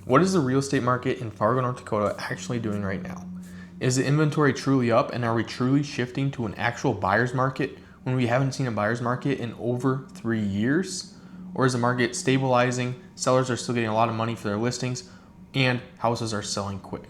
What is the real estate market in Fargo, North Dakota actually doing right now? Is the inventory truly up, and are we truly shifting to an actual buyer's market when we haven't seen a buyer's market in over 3 years? Or is the market stabilizing, sellers are still getting a lot of money for their listings, and houses are selling quick?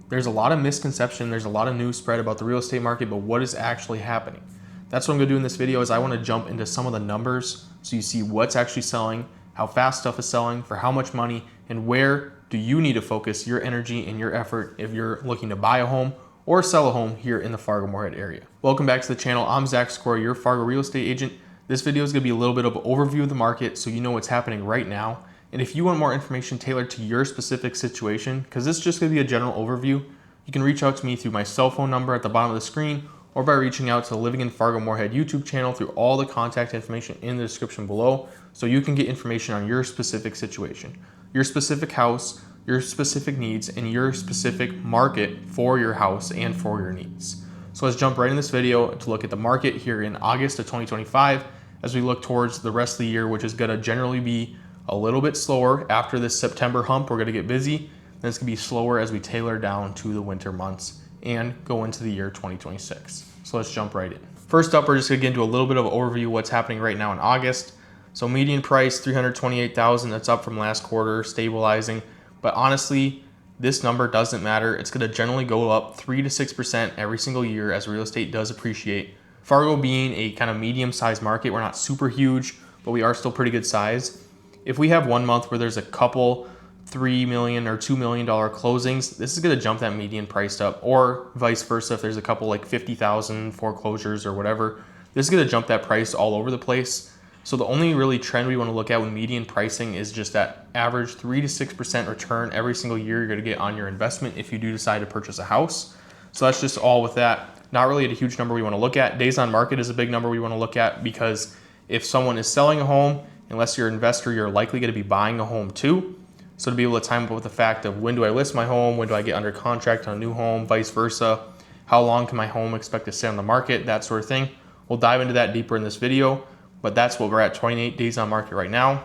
There's a lot of misconception, there's a lot of news spread about the real estate market, but what is actually happening? That's what I'm gonna do in this video. Is I wanna jump into some of the numbers so you see what's actually selling, how fast stuff is selling, for how much money, and where do you need to focus your energy and your effort if you're looking to buy a home or sell a home here in the Fargo-Moorhead area. Welcome back to the channel. I'm Sykora, your Fargo real estate agent. This video is gonna be a little bit of an overview of the market so you know what's happening right now. And if you want more information tailored to your specific situation, because this is just gonna be a general overview, you can reach out to me through my cell phone number at the bottom of the screen, or by reaching out to the Living in Fargo-Moorhead YouTube channel through all the contact information in the description below, so you can get information on your specific situation, your specific house, your specific needs, and your specific market for your house and for your needs. So let's jump right in this video to look at the market here in August of 2025 as we look towards the rest of the year, which is gonna generally be a little bit slower. After this September hump, we're gonna get busy. Then it's gonna be slower as we tailor down to the winter months and go into the year 2026. So let's jump right in. First up, we're just gonna get into a little bit of an overview of what's happening right now in August. So median price, 328,000, that's up from last quarter, stabilizing. But honestly, this number doesn't matter. It's gonna generally go up 3 to 6% every single year as real estate does appreciate. Fargo being a kind of medium-sized market, we're not super huge, but we are still pretty good size. If we have one month where there's a couple $3 million or $2 million closings, this is gonna jump that median price up, or vice versa. If there's a couple like 50,000 foreclosures or whatever, this is gonna jump that price all over the place. So the only really trend we wanna look at with median pricing is just that average 3 to 6% return every single year you're gonna get on your investment if you do decide to purchase a house. So that's just all with that. Not really a huge number we wanna look at. Days on market is a big number we wanna look at, because if someone is selling a home, unless you're an investor, you're likely gonna be buying a home too. So to be able to time up with the fact of when do I list my home, when do I get under contract on a new home, vice versa, how long can my home expect to stay on the market, that sort of thing. We'll dive into that deeper in this video, but that's what we're at, 28 days on market right now.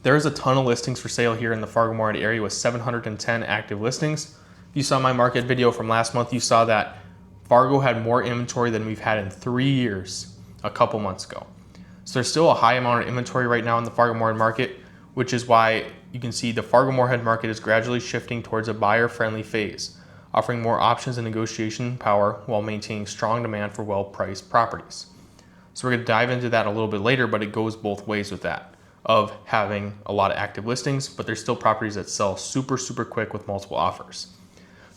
There's a ton of listings for sale here in the Fargo-Moorhead area with 710 active listings. If you saw my market video from last month, you saw that Fargo had more inventory than we've had in 3 years a couple months ago. So there's still a high amount of inventory right now in the Fargo-Moorhead market, which is why you can see the Fargo-Moorhead market is gradually shifting towards a buyer-friendly phase, offering more options and negotiation power while maintaining strong demand for well-priced properties. So we're gonna dive into that a little bit later, but it goes both ways with that, of having a lot of active listings, but there's still properties that sell super quick with multiple offers.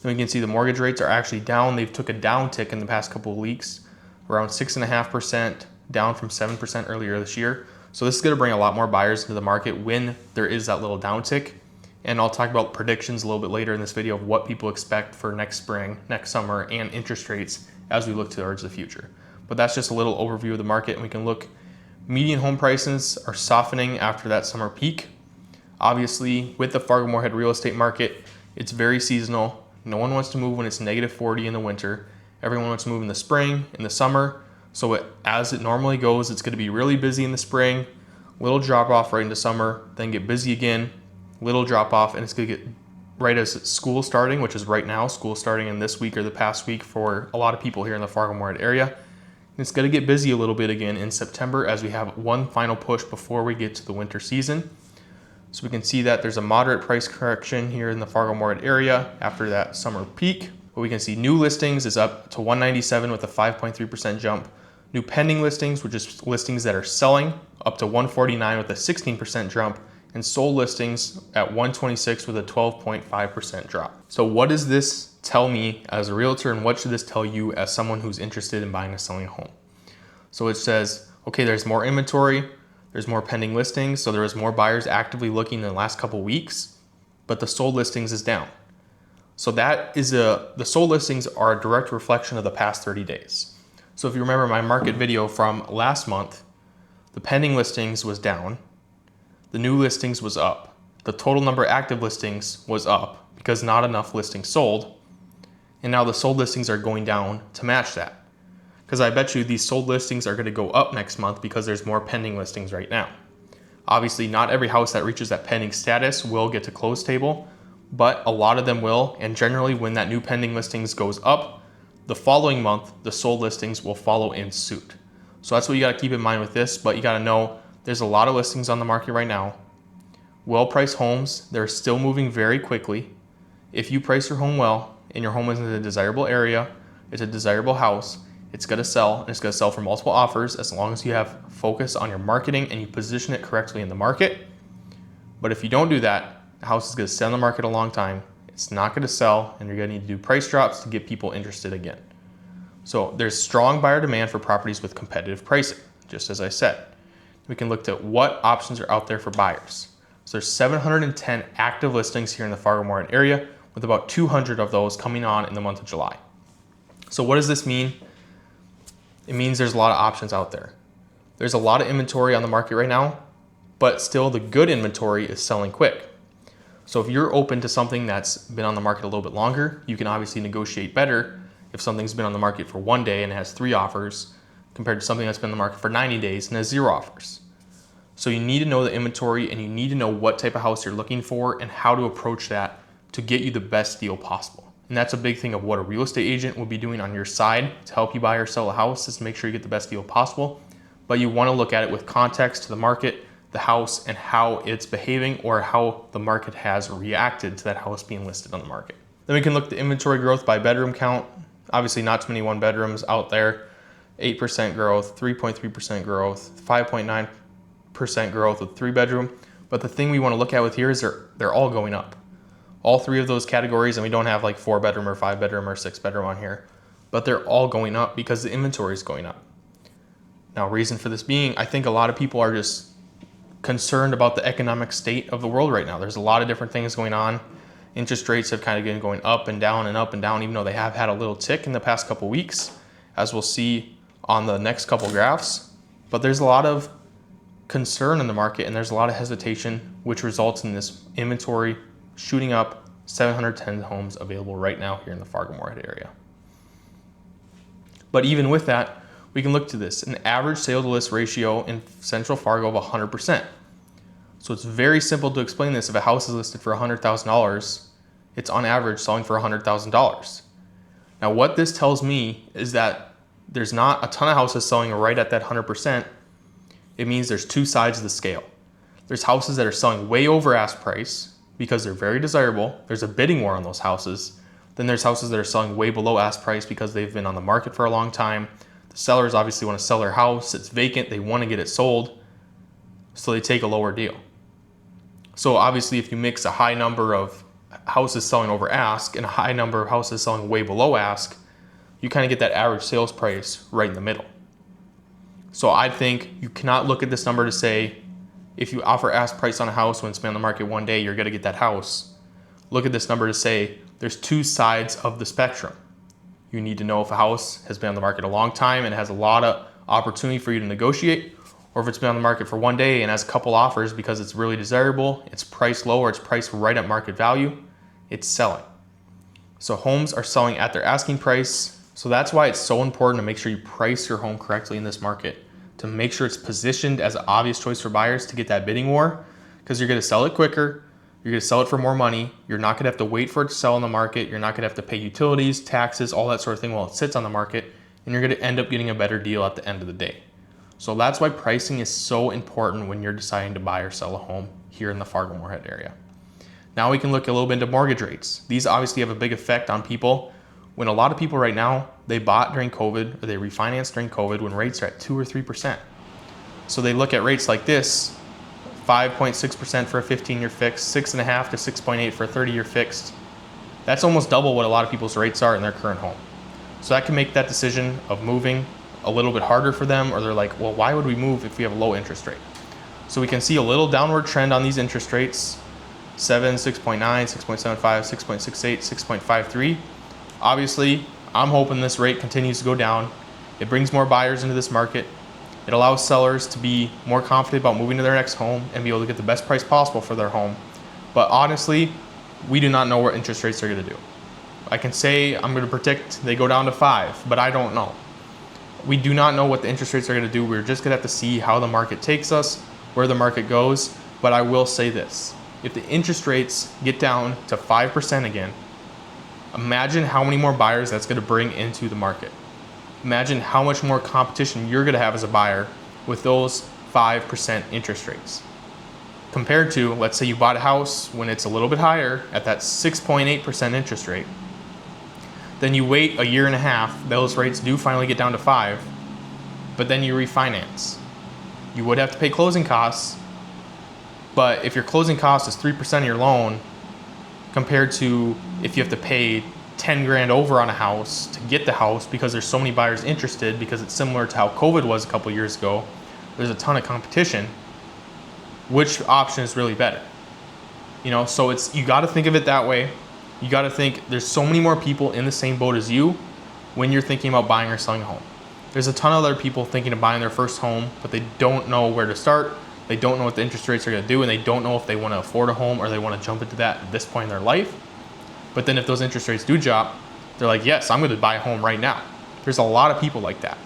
Then we can see the mortgage rates are actually down. They've took a downtick in the past couple of weeks, around 6.5%, down from 7% earlier this year. So this is gonna bring a lot more buyers into the market when there is that little downtick. And I'll talk about predictions a little bit later in this video of what people expect for next spring, next summer, and interest rates as we look towards the future. But that's just a little overview of the market, and we can look. Median home prices are softening after that summer peak. Obviously, with the Fargo-Moorhead real estate market, it's very seasonal. No one wants to move when it's negative 40 in the winter. Everyone wants to move in the spring, in the summer. So as it normally goes, it's gonna be really busy in the spring, little drop off right into summer, then get busy again, little drop off, and it's gonna get right as school starting, which is right now, school starting in this week or the past week for a lot of people here in the Fargo-Moorhead area. And it's gonna get busy a little bit again in September as we have one final push before we get to the winter season. So we can see that there's a moderate price correction here in the Fargo-Moorhead area after that summer peak. But we can see new listings is up to 197 with a 5.3% jump. New pending listings, which is listings that are selling, up to 149 with a 16% jump, and sold listings at 126 with a 12.5% drop. So what does this tell me as a realtor, and what should this tell you as someone who's interested in buying or selling a home? So it says, okay, there's more inventory, there's more pending listings, so there is more buyers actively looking in the last couple weeks, but the sold listings is down. So that is the sold listings are a direct reflection of the past 30 days. So if you remember my market video from last month, the pending listings was down, the new listings was up, the total number of active listings was up because not enough listings sold, and now the sold listings are going down to match that. Because I bet you these sold listings are gonna go up next month because there's more pending listings right now. Obviously, not every house that reaches that pending status will get to close table, but a lot of them will. And generally, when that new pending listings goes up, the following month, the sold listings will follow in suit. So that's what you got to keep in mind with this, but you got to know there's a lot of listings on the market right now. Well-priced homes, they're still moving very quickly. If you price your home well and your home is in a desirable area, it's a desirable house, it's going to sell, and it's going to sell for multiple offers as long as you have focus on your marketing and you position it correctly in the market. But if you don't do that, the house is going to sit on the market a long time. It's not going to sell, and you're going to need to do price drops to get people interested again. So there's strong buyer demand for properties with competitive pricing, just as I said. We can look at what options are out there for buyers. So there's 710 active listings here in the Fargo-Moorhead area, with about 200 of those coming on in the month of July. So what does this mean? It means there's a lot of options out there. There's a lot of inventory on the market right now, but still the good inventory is selling quick. So if you're open to something that's been on the market a little bit longer, you can obviously negotiate better if something's been on the market for 1 day and has 3 offers compared to something that's been on the market for 90 days and has 0 offers. So you need to know the inventory, and you need to know what type of house you're looking for and how to approach that to get you the best deal possible. And that's a big thing of what a real estate agent will be doing on your side to help you buy or sell a house, is to make sure you get the best deal possible. But you want to look at it with context to the market, the house, and how it's behaving, or how the market has reacted to that house being listed on the market. Then we can look at the inventory growth by bedroom count. Obviously not too many 1 bedrooms out there. 8% growth, 3.3% growth, 5.9% growth with 3 bedroom. But the thing we want to look at with here is they're all going up. All 3 of those categories, and we don't have like 4 bedroom or 5 bedroom or 6 bedroom on here, but they're all going up because the inventory is going up. Now, reason for this being, I think a lot of people are just concerned about the economic state of the world right now. There's a lot of different things going on. Interest rates have kind of been going up and down and up and down, even though they have had a little tick in the past couple weeks, as we'll see on the next couple graphs. But there's a lot of concern in the market, and there's a lot of hesitation, which results in this inventory shooting up. 710 homes available right now here in the Fargo-Moorhead area. But even with that, we can look to this, an average sale to list ratio in Central Fargo of 100%. So it's very simple to explain this. If a house is listed for $100,000, it's on average selling for $100,000. Now what this tells me is that there's not a ton of houses selling right at that 100%. It means there's 2 sides of the scale. There's houses that are selling way over ask price because they're very desirable. There's a bidding war on those houses. Then there's houses that are selling way below ask price because they've been on the market for a long time. The sellers obviously want to sell their house. It's vacant. They want to get it sold. So they take a lower deal. So obviously if you mix a high number of houses selling over ask and a high number of houses selling way below ask, you kind of get that average sales price right in the middle. So I think you cannot look at this number to say, if you offer ask price on a house when it's been on the market 1 day, you're going to get that house. Look at this number to say there's 2 sides of the spectrum. You need to know if a house has been on the market a long time and has a lot of opportunity for you to negotiate, or if it's been on the market for 1 day and has a couple offers because it's really desirable, it's priced low, or it's priced right at market value, it's selling. So homes are selling at their asking price. So that's why it's so important to make sure you price your home correctly in this market, to make sure it's positioned as an obvious choice for buyers to get that bidding war, because you're going to sell it quicker, you're going to sell it for more money, you're not going to have to wait for it to sell on the market, you're not going to have to pay utilities, taxes, all that sort of thing while it sits on the market, and you're going to end up getting a better deal at the end of the day. So that's why pricing is so important when you're deciding to buy or sell a home here in the Fargo-Moorhead area. Now we can look a little bit into mortgage rates. These obviously have a big effect on people. When a lot of people right now, they bought during COVID, or they refinanced during COVID when rates are at 2 or 3%. So they look at rates like this, 5.6% for a 15-year fixed, 6.5 to 6.8 for a 30-year fixed. That's almost double what a lot of people's rates are in their current home. So that can make that decision of moving a little bit harder for them, or they're like, well, why would we move if we have a low interest rate? So we can see a little downward trend on these interest rates, 7, 6.9, 6.75, 6.68, 6.53. Obviously, I'm hoping this rate continues to go down. It brings more buyers into this market. It allows sellers to be more confident about moving to their next home and be able to get the best price possible for their home. But honestly, we do not know what interest rates are going to do. I can say I'm going to predict they go down to 5, but I don't know. We do not know what the interest rates are going to do. We're just going to have to see how the market takes us, where the market goes, but I will say this. If the interest rates get down to 5% again, imagine how many more buyers that's going to bring into the market. Imagine how much more competition you're going to have as a buyer with those 5% interest rates. Compared to, let's say you bought a house when it's a little bit higher at that 6.8% interest rate. Then you wait a year and a half, those rates do finally get down to 5, but then you refinance. You would have to pay closing costs, but if your closing cost is 3% of your loan, compared to if you have to pay 10 grand over on a house to get the house because there's so many buyers interested, because it's similar to how COVID was a couple years ago, there's a ton of competition. Which option is really better? So you got to think of it that way. You got to think there's so many more people in the same boat as you when you're thinking about buying or selling a home. There's a ton of other people thinking of buying their first home, but they don't know where to start. They don't know what the interest rates are going to do, and they don't know if they want to afford a home or they want to jump into that at this point in their life. But then if those interest rates do drop, they're like, yes, I'm going to buy a home right now. There's a lot of people like that.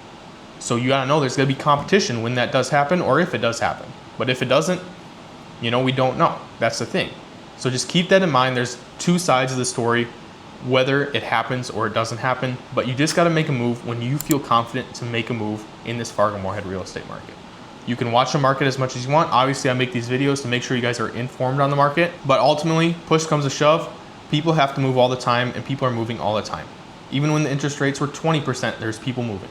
So you got to know there's going to be competition when that does happen, or if it does happen. But if it doesn't, we don't know. That's the thing. So just keep that in mind. There's two sides of the story, whether it happens or it doesn't happen. But you just got to make a move when you feel confident to make a move in this Fargo-Moorhead real estate market. You can watch the market as much as you want. Obviously, I make these videos to make sure you guys are informed on the market. But ultimately, push comes to shove, people have to move all the time, and people are moving all the time. Even when the interest rates were 20%, there's people moving.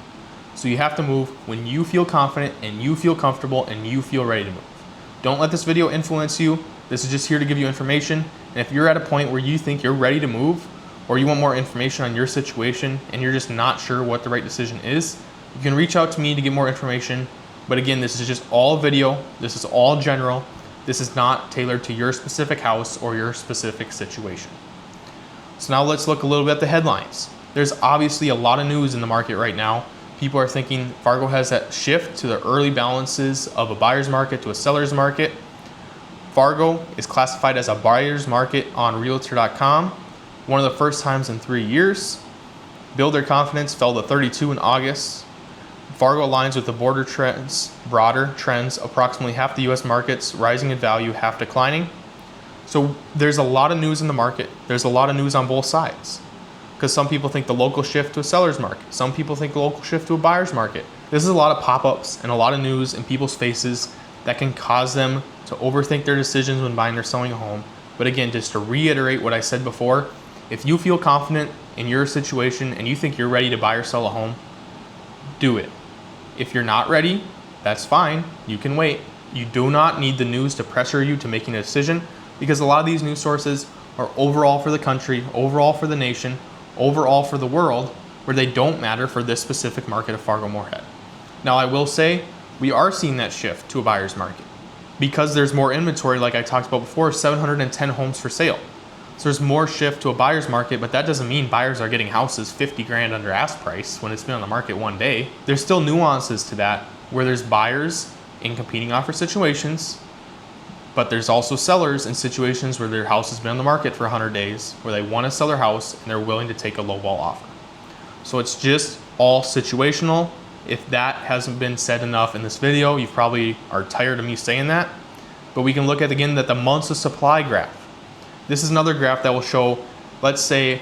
So you have to move when you feel confident and you feel comfortable and you feel ready to move. Don't let this video influence you. This is just here to give you information. And if you're at a point where you think you're ready to move, or you want more information on your situation and you're just not sure what the right decision is, you can reach out to me to get more information. But again, this is just all video. This is all general. This is not tailored to your specific house or your specific situation. So now let's look a little bit at the headlines. There's obviously a lot of news in the market right now. People are thinking Fargo has that shift to the early balances of a buyer's market to a seller's market. Fargo is classified as a buyer's market on Realtor.com. One of the first times in 3 years. Builder confidence fell to 32 in August. Fargo aligns with the broader trends, approximately half the U.S. markets rising in value, half declining. So there's a lot of news in the market. There's a lot of news on both sides. Because some people think the local shift to a seller's market. Some people think the local shift to a buyer's market. This is a lot of pop-ups and a lot of news in people's faces that can cause them to overthink their decisions when buying or selling a home. But again, just to reiterate what I said before, if you feel confident in your situation and you think you're ready to buy or sell a home, do it. If you're not ready, that's fine. You can wait. You do not need the news to pressure you to making a decision, because a lot of these news sources are overall for the country, overall for the nation, overall for the world, where they don't matter for this specific market of Fargo-Moorhead. Now, I will say we are seeing that shift to a buyer's market because there's more inventory, like I talked about before, 710 homes for sale. So there's more shift to a buyer's market, but that doesn't mean buyers are getting houses 50 grand under ask price when it's been on the market one day. There's still nuances to that where there's buyers in competing offer situations, but there's also sellers in situations where their house has been on the market for 100 days, where they want to sell their house and they're willing to take a lowball offer. So it's just all situational. If that hasn't been said enough in this video, you probably are tired of me saying that. But we can look at again that the months of supply graph. This is another graph that will show, let's say,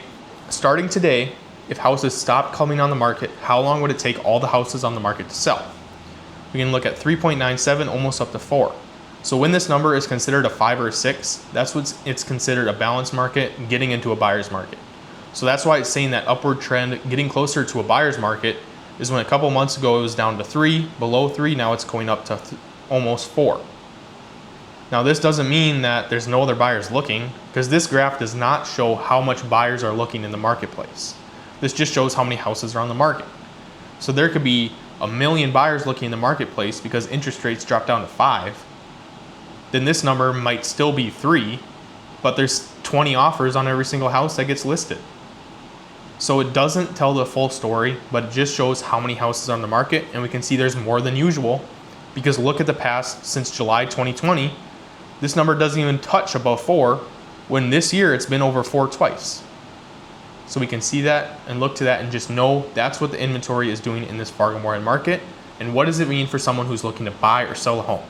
starting today, if houses stopped coming on the market, how long would it take all the houses on the market to sell? We can look at 3.97, almost up to 4. So when this number is considered a 5 or a 6, that's what it's considered a balanced market getting into a buyer's market. So that's why it's saying that upward trend, getting closer to a buyer's market, is when a couple months ago it was down to 3, below 3, now it's going up to almost 4. Now this doesn't mean that there's no other buyers looking, because this graph does not show how much buyers are looking in the marketplace. This just shows how many houses are on the market. So there could be 1 million buyers looking in the marketplace because interest rates drop down to 5. Then this number might still be 3, but there's 20 offers on every single house that gets listed. So it doesn't tell the full story, but it just shows how many houses are on the market, and we can see there's more than usual, because look at the past since July 2020. This number doesn't even touch above 4, when this year it's been over 4 twice. So we can see that and look to that and just know that's what the inventory is doing in this Fargo-Moorhead market. And what does it mean for someone who's looking to buy or sell a home?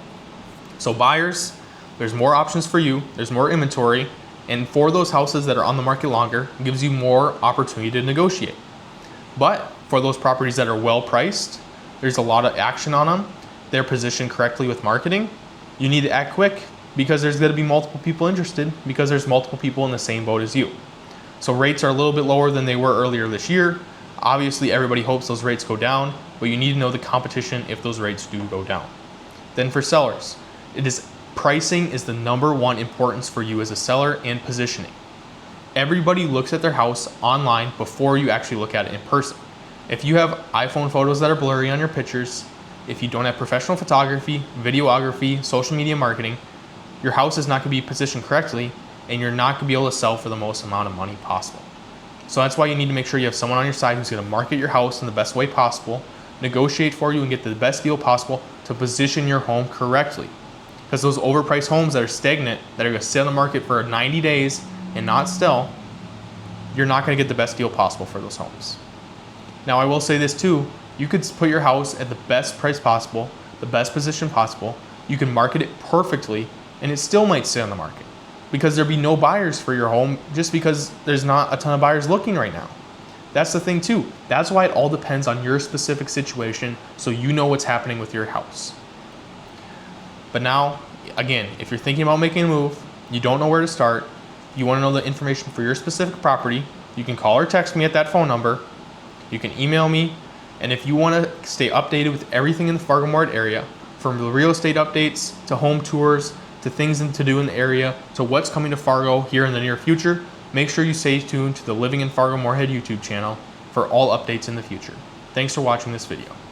So buyers, there's more options for you, there's more inventory, and for those houses that are on the market longer, it gives you more opportunity to negotiate. But for those properties that are well priced, there's a lot of action on them, they're positioned correctly with marketing, you need to act quick because there's going to be multiple people interested because there's multiple people in the same boat as you. So rates are a little bit lower than they were earlier this year. Obviously, everybody hopes those rates go down, but you need to know the competition if those rates do go down. Then for sellers, pricing is the number one importance for you as a seller and positioning. Everybody looks at their house online before you actually look at it in person. If you have iPhone photos that are blurry on your pictures, if you don't have professional photography, videography, social media marketing, your house is not going to be positioned correctly and you're not going to be able to sell for the most amount of money possible. So that's why you need to make sure you have someone on your side who's going to market your house in the best way possible, negotiate for you and get the best deal possible to position your home correctly. Because those overpriced homes that are stagnant, that are going to sit on the market for 90 days and not sell, you're not going to get the best deal possible for those homes. Now I will say this too, you could put your house at the best price possible, the best position possible, you can market it perfectly, and it still might sit on the market because there'd be no buyers for your home just because there's not a ton of buyers looking right now. That's the thing too. That's why it all depends on your specific situation so you know what's happening with your house. But now, again, if you're thinking about making a move, you don't know where to start, you want to know the information for your specific property, you can call or text me at that phone number, you can email me, and if you want to stay updated with everything in the Fargo-Moorhead area, from the real estate updates to home tours to things to do in the area to what's coming to Fargo here in the near future, make sure you stay tuned to the Living in Fargo-Moorhead YouTube channel for all updates in the future. Thanks for watching this video.